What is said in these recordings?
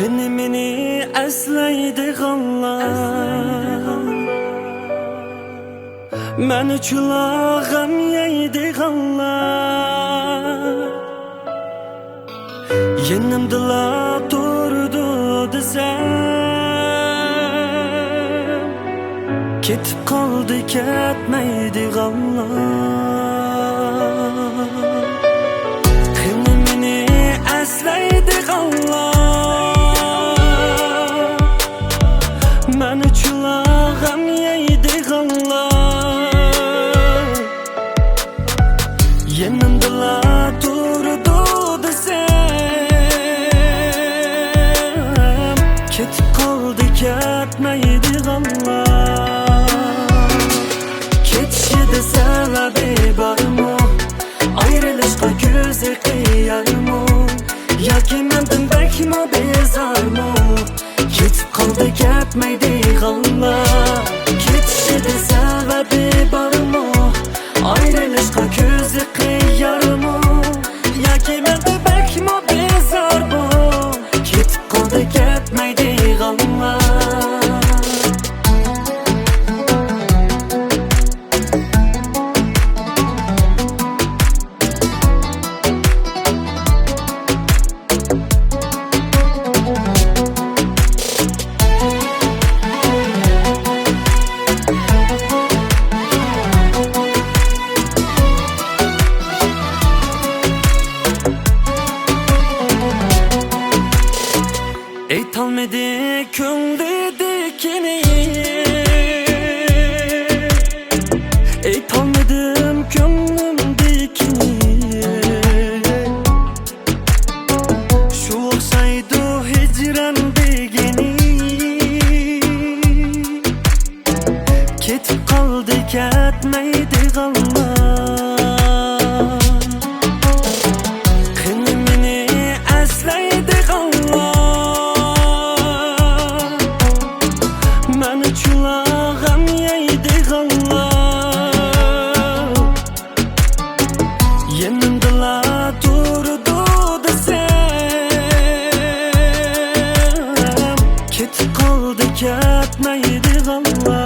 Qani meni aslaydiganlar, men uchun g'am yeydiganlar, yenimdala turdi desam, ketib qoldi ketmaydiganlar. Qani meni aslaydiganlar, men uchun g'am yeydiganlar, yenimdala turdi desam, ketib qoldi ketmaydiganlar. Ketishida sababi bormi, ayrılışqa ko'zi qiyarmi, yoki mendan bakmi bezormi, ketib qoldi ketmaydiganlar. Ketishida sababi bormi, ayrılışqa ko'zi qiyarmi, yoki mendan bakmi bezormi, ketib qoldi ketmaydiganlar. Aytolmadi ko'ngildekini, aytolmadim ko'nglimdekini, shu o'xshaydi hijron degani, ketib qoldi ketmaydiganlar. Qani meni aslaydiganlar, men uchun g'am yeydiganlar, yenimdala turdi desam, ketib qoldi ketmaydiganlar.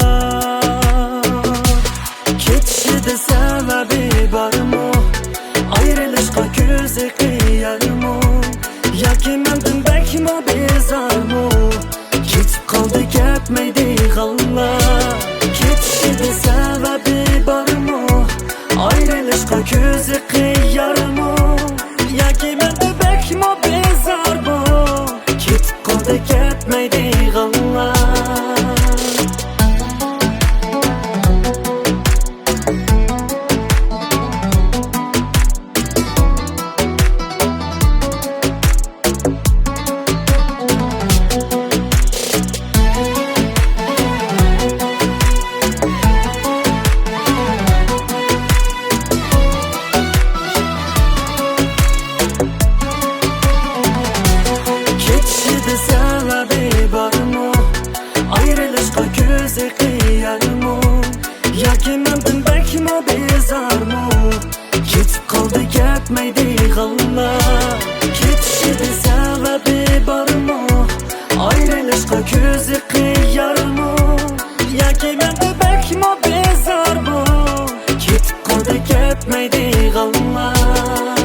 Ketishida sababi bormi, ayrılışqa ko'zi qiyarmi, yoki mendan bakmi bezormi, ketib qoldi ketmaydiganlar. Ketishida sababi bormi, ayrılışqa ko'zi qiyarmi, yoki mendan bakmi bezormi, ketib qoldi ketmaydiganlar. Ketishida sababi bormi, ayrılışqa ko'zi qiyarmi, yoki mendan bakmi bezormi, ketib qoldi ketmaydiganlar. Ketishida sababi bormi, ayrılışqa ko'zi qiyarmi, yoki mendan bakmi bezormi, ketib qoldi ketmaydiganlar.